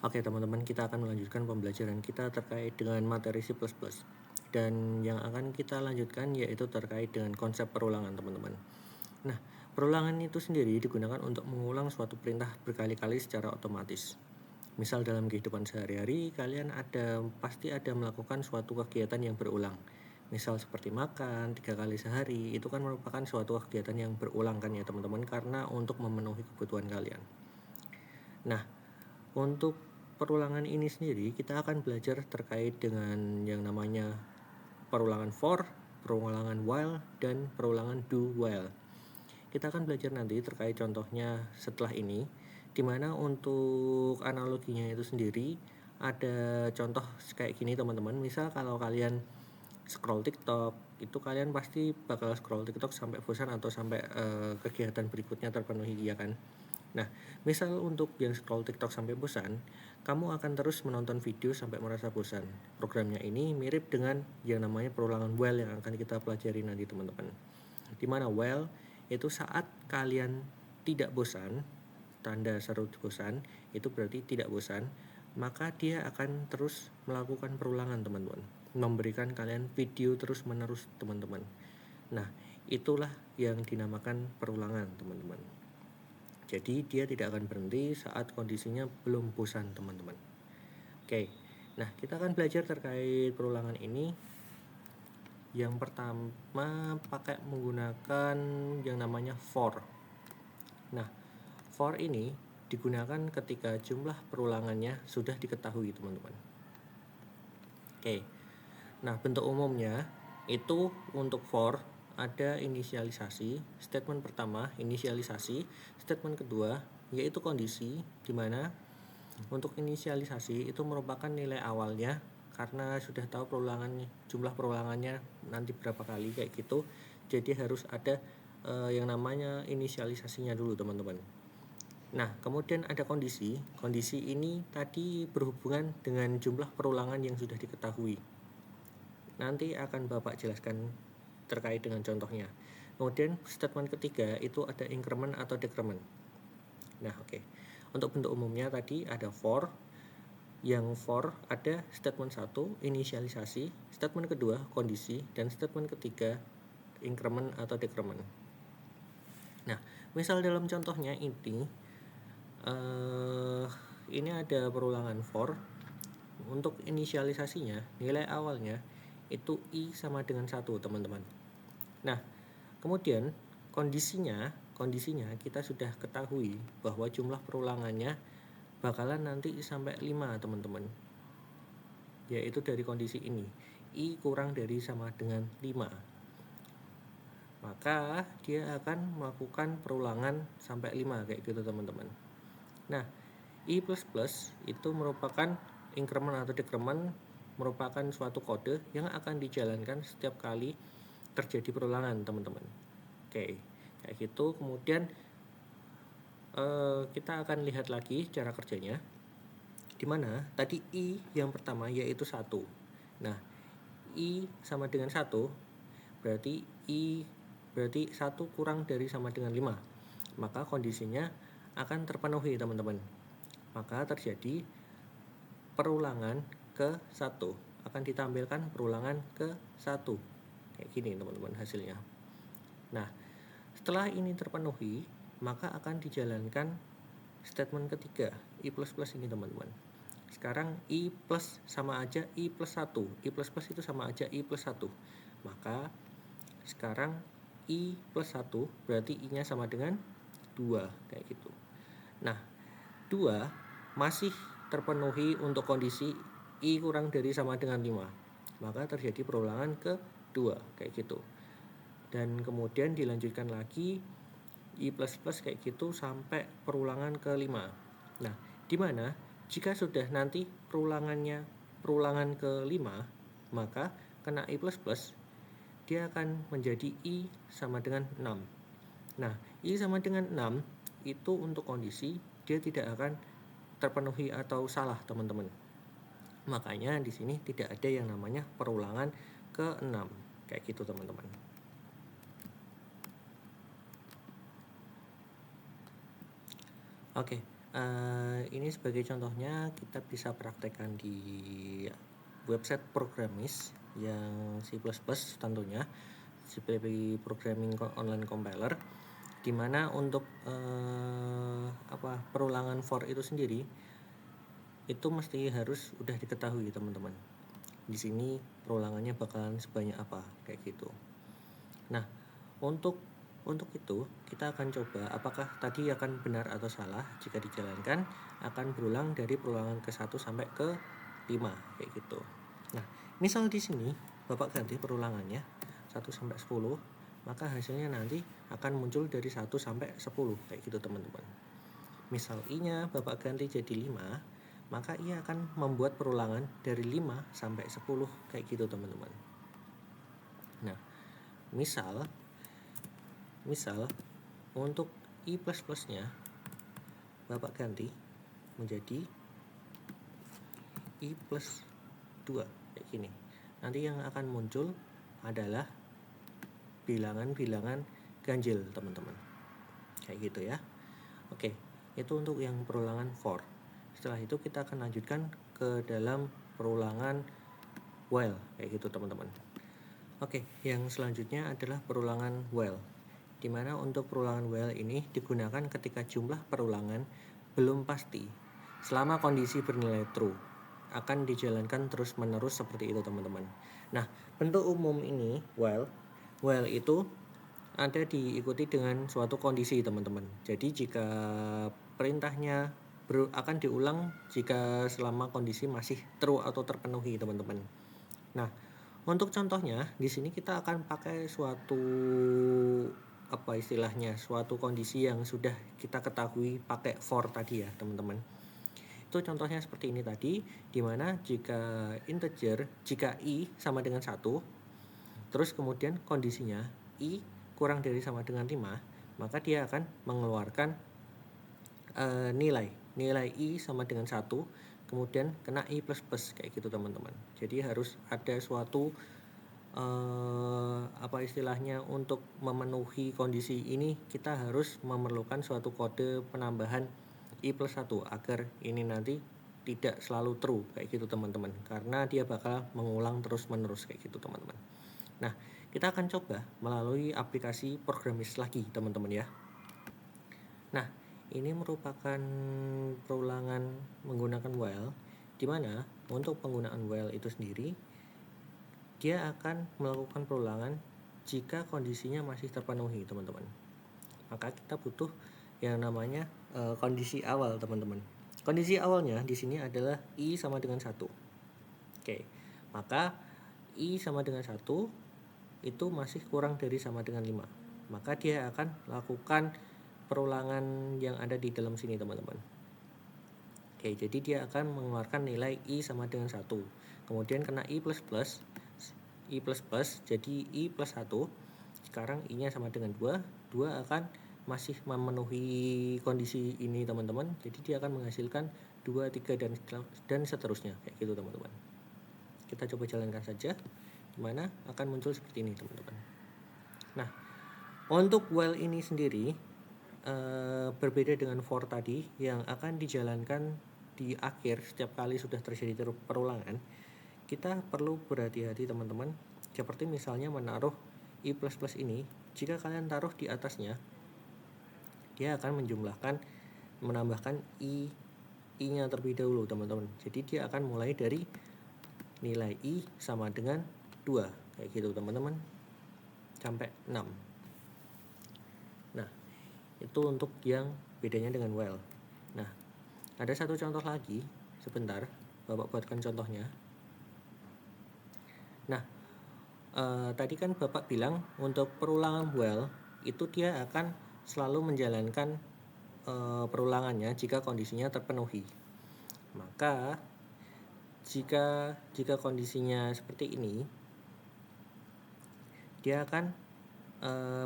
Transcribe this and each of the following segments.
Oke teman-teman, kita akan melanjutkan pembelajaran kita terkait dengan materi C++. Dan yang akan kita lanjutkan yaitu terkait dengan konsep perulangan teman-teman. Nah, perulangan itu sendiri digunakan untuk mengulang suatu perintah berkali-kali secara otomatis. Misal dalam kehidupan sehari-hari, kalian pasti ada melakukan suatu kegiatan yang berulang. Misal seperti makan 3 kali sehari, itu kan merupakan suatu kegiatan yang berulang kan ya teman-teman, karena untuk memenuhi kebutuhan kalian. Nah, untuk perulangan ini sendiri kita akan belajar terkait dengan yang namanya perulangan for, perulangan while, dan perulangan do while. Kita akan belajar nanti terkait contohnya setelah ini, dimana untuk analoginya itu sendiri ada contoh kayak gini teman-teman. Misal kalau kalian scroll TikTok, itu kalian pasti bakal scroll TikTok sampai bosan atau sampai kegiatan berikutnya terpenuhi, ya kan? Nah, misal untuk yang scroll TikTok sampai bosan, kamu akan terus menonton video sampai merasa bosan. Programnya ini mirip dengan yang namanya perulangan while yang akan kita pelajari nanti teman-teman. Dimana while itu saat kalian tidak bosan, tanda seru bosan, itu berarti tidak bosan, maka dia akan terus melakukan perulangan teman-teman. Memberikan kalian video terus menerus teman-teman. Nah, itulah yang dinamakan perulangan teman-teman. Jadi dia tidak akan berhenti saat kondisinya belum bosan teman-teman. Oke, nah kita akan belajar terkait perulangan ini. Yang pertama pakai menggunakan yang namanya for. Nah, for ini digunakan ketika jumlah perulangannya sudah diketahui teman-teman. Oke, nah bentuk umumnya itu untuk for ada inisialisasi, statement pertama inisialisasi, statement kedua yaitu kondisi, di mana untuk inisialisasi itu merupakan nilai awalnya karena sudah tahu jumlah perulangannya nanti berapa kali kayak gitu, jadi harus ada yang namanya inisialisasinya dulu teman-teman. Nah, kemudian ada kondisi ini tadi berhubungan dengan jumlah perulangan yang sudah diketahui. Nanti akan Bapak jelaskan terkait dengan contohnya. Kemudian statement ketiga itu ada increment atau decrement. Nah, oke. Untuk bentuk umumnya tadi ada for. Yang for ada statement 1 inisialisasi, statement kedua kondisi, dan statement ketiga increment atau decrement. Nah, misal dalam contohnya ini ada perulangan for. Untuk inisialisasinya nilai awalnya itu i sama dengan 1 teman-teman. Nah, kemudian kondisinya kita sudah ketahui bahwa jumlah perulangannya bakalan nanti sampai 5 teman-teman, yaitu dari kondisi ini i kurang dari sama dengan 5, maka dia akan melakukan perulangan sampai 5 kayak gitu teman-teman. Nah, i++ itu merupakan increment atau decrement, merupakan suatu kode yang akan dijalankan setiap kali terjadi perulangan teman-teman. Oke, kayak gitu. Kemudian kita akan lihat lagi cara kerjanya, dimana tadi i yang pertama yaitu 1. Nah, i sama dengan 1 berarti 1 kurang dari sama dengan 5, maka kondisinya akan terpenuhi teman-teman, maka terjadi perulangan ke 1, akan ditampilkan perulangan ke 1 kayak gini teman-teman hasilnya. Nah, setelah ini terpenuhi, maka akan dijalankan statement ketiga i++ ini teman-teman. Sekarang i plus sama aja i plus 1, i++ itu sama aja i plus 1, maka sekarang i plus 1 berarti i nya sama dengan 2 kayak gitu. Nah, 2 masih terpenuhi untuk kondisi i kurang dari sama dengan 5, maka terjadi perulangan ke 2 kayak gitu. Dan kemudian dilanjutkan lagi i++ kayak gitu sampai perulangan ke 5. Nah, dimana jika sudah nanti perulangan ke 5, maka kena i++, dia akan menjadi i sama dengan 6. Nah, i sama dengan 6 itu untuk kondisi dia tidak akan terpenuhi atau salah teman-teman. Makanya di sini tidak ada yang namanya perulangan ke 6 kayak gitu teman-teman. Oke, Ini sebagai contohnya kita bisa praktekkan di website programmis yang C++ tentunya, seperti programming online compiler, dimana untuk perulangan for itu sendiri itu mesti harus udah diketahui teman-teman. Di sini perulangannya bakalan sebanyak apa kayak gitu. Nah, untuk itu kita akan coba apakah tadi akan benar atau salah. Jika dijalankan akan berulang dari perulangan ke 1 sampai ke 5 kayak gitu. Nah, misal di sini Bapak ganti perulangannya 1 sampai 10, maka hasilnya nanti akan muncul dari 1 sampai 10 kayak gitu teman-teman. Misal I-nya Bapak ganti jadi 5, maka ia akan membuat perulangan dari 5 sampai 10 kayak gitu teman-teman. Nah, misal untuk I++ nya Bapak ganti menjadi I plus 2 kayak gini. Nanti yang akan muncul adalah bilangan-bilangan ganjil teman-teman, kayak gitu ya. Oke, itu untuk yang perulangan for. Setelah itu kita akan lanjutkan ke dalam perulangan while kayak gitu teman-teman. Oke, yang selanjutnya adalah perulangan while, dimana untuk perulangan while ini digunakan ketika jumlah perulangan belum pasti selama kondisi bernilai true, akan dijalankan terus menerus seperti itu teman-teman. Nah, bentuk umum ini while itu ada diikuti dengan suatu kondisi teman-teman. Jadi jika perintahnya akan diulang jika selama kondisi masih true atau terpenuhi teman-teman. Nah, untuk contohnya di sini kita akan pakai suatu suatu kondisi yang sudah kita ketahui pakai for tadi ya teman-teman. Itu contohnya seperti ini tadi, dimana jika integer, jika I sama dengan 1, terus kemudian kondisinya I kurang dari sama dengan 5, maka dia akan mengeluarkan nilai I sama dengan 1, kemudian kena I++ kayak gitu teman-teman. Jadi harus ada suatu untuk memenuhi kondisi ini kita harus memerlukan suatu kode penambahan I plus 1 agar ini nanti tidak selalu true kayak gitu teman-teman, karena dia bakal mengulang terus menerus kayak gitu teman-teman. Nah, kita akan coba melalui aplikasi programmis lagi teman-teman ya. Nah, ini merupakan perulangan menggunakan while, dimana untuk penggunaan while itu sendiri dia akan melakukan perulangan jika kondisinya masih terpenuhi teman-teman. Maka kita butuh yang namanya kondisi awal teman-teman. Kondisi awalnya di sini adalah I sama dengan 1. Oke, maka I sama dengan 1 itu masih kurang dari sama dengan 5. Maka dia akan lakukan perulangan yang ada di dalam sini teman-teman. Oke, jadi dia akan mengeluarkan nilai I sama dengan 1. Kemudian kena I++, jadi I plus 1. Sekarang I-nya sama dengan 2 akan masih memenuhi kondisi ini teman-teman. Jadi dia akan menghasilkan 2, 3 dan seterusnya kayak gitu teman-teman. Kita coba jalankan saja, dimana akan muncul seperti ini teman-teman. Nah, untuk while ini sendiri berbeda dengan for tadi yang akan dijalankan di akhir setiap kali sudah terjadi perulangan. Kita perlu berhati-hati teman-teman, seperti misalnya menaruh I++ ini, jika kalian taruh di atasnya, dia akan menambahkan I-nya terlebih dahulu teman-teman. Jadi dia akan mulai dari nilai I sama dengan 2 kayak gitu teman-teman, sampai 6. Nah, itu untuk yang bedanya dengan while. Nah, ada satu contoh lagi, sebentar Bapak buatkan contohnya. Nah, tadi kan Bapak bilang untuk perulangan while itu dia akan selalu menjalankan perulangannya jika kondisinya terpenuhi. Maka jika kondisinya seperti ini, dia akan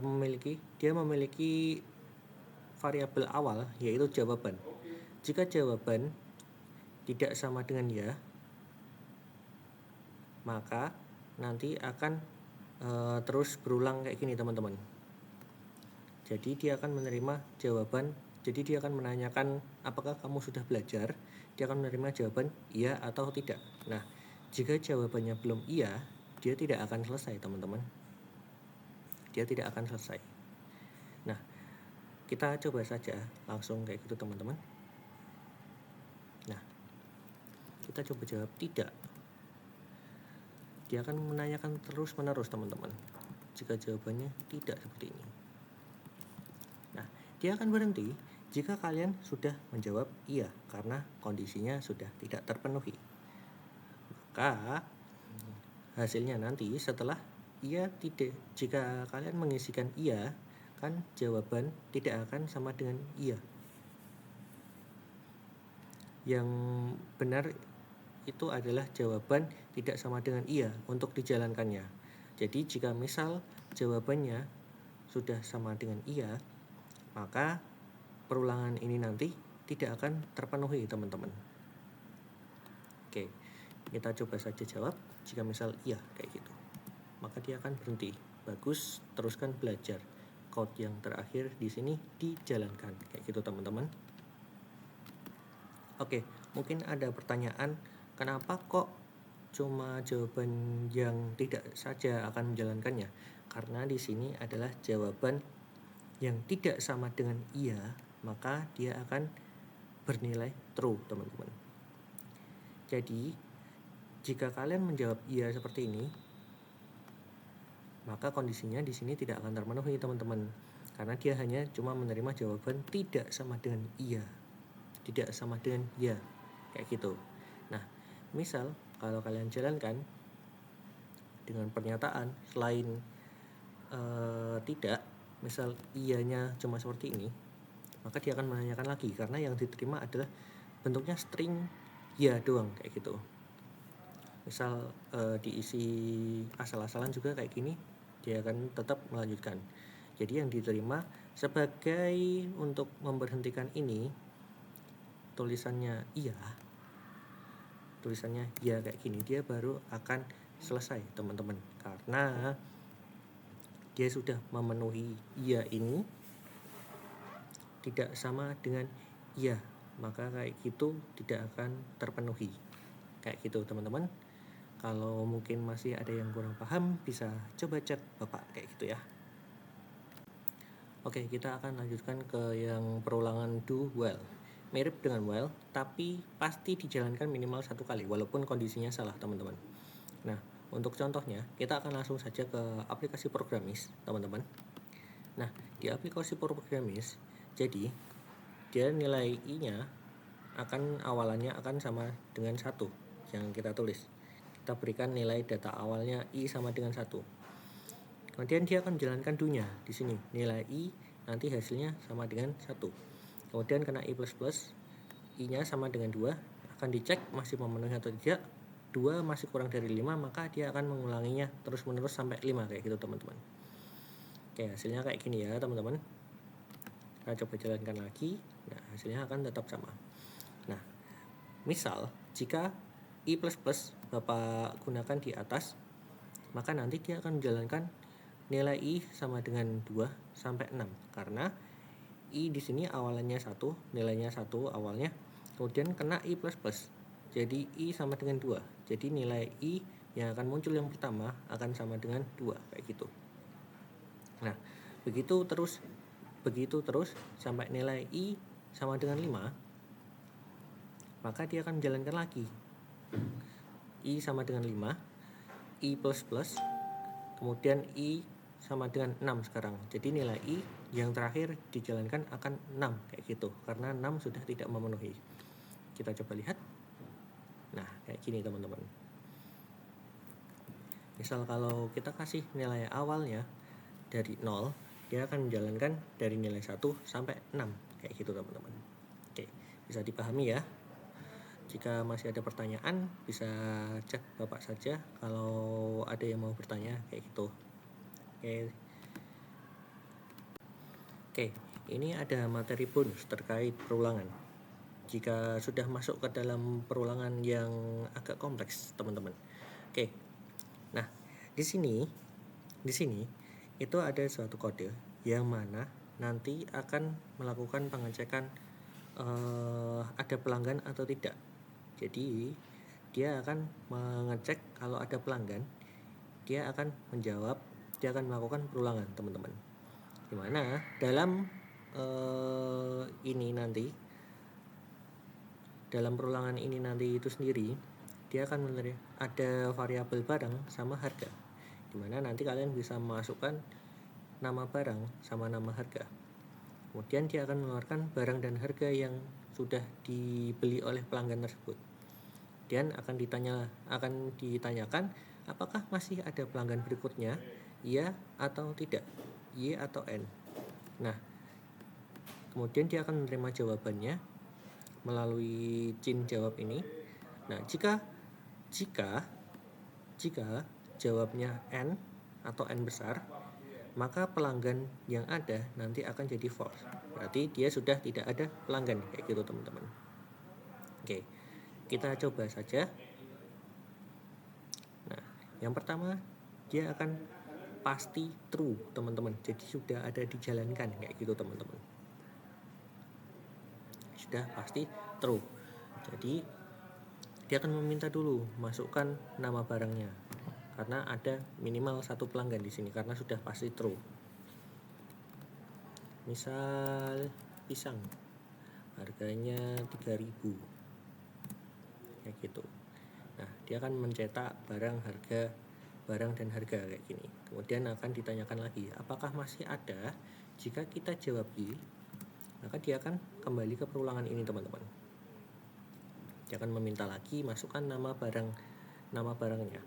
memiliki variabel awal yaitu jawaban. Jika jawaban tidak sama dengan ya, maka nanti akan terus berulang kayak gini teman-teman. Jadi dia akan menerima jawaban Jadi dia akan menanyakan apakah kamu sudah belajar, dia akan menerima jawaban iya atau tidak. Nah, jika jawabannya belum iya, dia tidak akan selesai, teman-teman. Dia tidak akan selesai. Nah, kita coba saja langsung kayak gitu, teman-teman. Nah, kita coba jawab tidak. Dia akan menanyakan terus-menerus, teman-teman. Jika jawabannya tidak seperti ini. Nah, dia akan berhenti jika kalian sudah menjawab iya, karena kondisinya sudah tidak terpenuhi. Maka hasilnya nanti setelah iya tidak, jika kalian mengisikan iya, kan jawaban tidak akan sama dengan iya. Yang benar itu adalah jawaban tidak sama dengan iya untuk dijalankannya. Jadi jika misal jawabannya sudah sama dengan iya, maka perulangan ini nanti tidak akan terpenuhi, teman-teman. Oke, kita coba saja jawab. Jika misal iya kayak gitu, maka dia akan berhenti. Bagus, teruskan belajar. Code yang terakhir di sini dijalankan kayak gitu, teman-teman. Oke, mungkin ada pertanyaan, kenapa kok cuma jawaban yang tidak saja akan menjalankannya? Karena di sini adalah jawaban yang tidak sama dengan iya, maka dia akan bernilai true, teman-teman. Jadi, jika kalian menjawab iya seperti ini, maka kondisinya di sini tidak akan terpenuhi, teman-teman. Karena dia hanya cuma menerima jawaban tidak sama dengan iya. Tidak sama dengan ya, kayak gitu. Nah, misal kalau kalian jalankan dengan pernyataan selain tidak, misal iyanya cuma seperti ini, maka dia akan menanyakan lagi, karena yang diterima adalah bentuknya string ya doang kayak gitu. Misal diisi asal-asalan juga kayak gini, dia akan tetap melanjutkan. Jadi yang diterima sebagai untuk memberhentikan ini, tulisannya iya kayak gini, dia baru akan selesai, teman-teman, karena dia sudah memenuhi iya ini tidak sama dengan iya, maka kayak gitu tidak akan terpenuhi kayak gitu, teman-teman. Kalau mungkin masih ada yang kurang paham, bisa coba chat Bapak kayak gitu ya. Oke, kita akan lanjutkan ke yang perulangan do while. Mirip dengan while, tapi pasti dijalankan minimal 1 kali, walaupun kondisinya salah, teman-teman. Nah, untuk contohnya, kita akan langsung saja ke aplikasi Programmis, teman-teman. Nah, di aplikasi Programmis, jadi dia nilai i-nya akan awalannya akan sama dengan 1 yang kita tulis. Kita berikan nilai data awalnya i sama dengan 1. Kemudian dia akan menjalankan do-nya di sini. Nilai i nanti hasilnya sama dengan 1. Kemudian kena i++, i-nya sama dengan 2, akan dicek masih memenuhi atau tidak. 2 masih kurang dari 5, maka dia akan mengulanginya terus-menerus sampai 5 kayak gitu, teman-teman. Oke, hasilnya kayak gini ya, teman-teman. Kita coba jalankan lagi. Nah, hasilnya akan tetap sama. Nah, misal jika i++ Bapak gunakan di atas, maka nanti dia akan menjalankan nilai i sama dengan 2 sampai 6, karena i di sini awalannya 1, nilainya 1 awalnya, kemudian kena i++. Jadi i sama dengan 2. Jadi nilai i yang akan muncul yang pertama akan sama dengan 2 kayak gitu. Nah, begitu terus sampai nilai i sama dengan 5, maka dia akan menjalankan lagi. I sama dengan 5, i++, kemudian i sama dengan 6 sekarang. Jadi nilai i yang terakhir dijalankan akan 6 kayak gitu, karena 6 sudah tidak memenuhi. Kita coba lihat. Nah, kayak gini, teman-teman. Misal kalau kita kasih nilai awalnya dari 0, dia akan menjalankan dari nilai 1 sampai 6 kayak gitu, teman-teman. Oke, bisa dipahami ya. Jika masih ada pertanyaan, bisa chat Bapak saja kalau ada yang mau bertanya kayak gitu. Oke, ini ada materi bonus terkait perulangan. Jika sudah masuk ke dalam perulangan yang agak kompleks, teman-teman. Oke. Nah, di sini itu ada suatu kode yang mana nanti akan melakukan pengecekan ada pelanggan atau tidak. Jadi dia akan mengecek kalau ada pelanggan, dia akan menjawab, dia akan melakukan perulangan teman-teman. Dimana dalam dalam perulangan ini nanti itu sendiri, dia akan menerima ada variabel barang sama harga, dimana nanti kalian bisa memasukkan nama barang sama nama harga. Kemudian dia akan mengeluarkan barang dan harga yang sudah dibeli oleh pelanggan tersebut. Dan akan ditanyakan apakah masih ada pelanggan berikutnya, iya atau tidak, Y atau N. Nah, kemudian dia akan menerima jawabannya melalui cin jawab ini. Nah, jika jawabnya N atau N besar, maka pelanggan yang ada nanti akan jadi false. Berarti dia sudah tidak ada pelanggan, kayak gitu teman-teman. Oke, kita coba saja. Nah, yang pertama dia akan pasti true teman-teman. Jadi sudah ada dijalankan kayak gitu teman-teman. Sudah pasti true. Jadi dia akan meminta dulu masukkan nama barangnya, karena ada minimal satu pelanggan di sini karena sudah pasti true. Misal pisang harganya 3.000 kayak gitu. Nah, dia akan mencetak barang dan harga kayak gini. Kemudian akan ditanyakan lagi, apakah masih ada? Jika kita jawab Y, maka dia akan kembali ke perulangan ini teman-teman. Dia akan meminta lagi masukkan nama barangnya.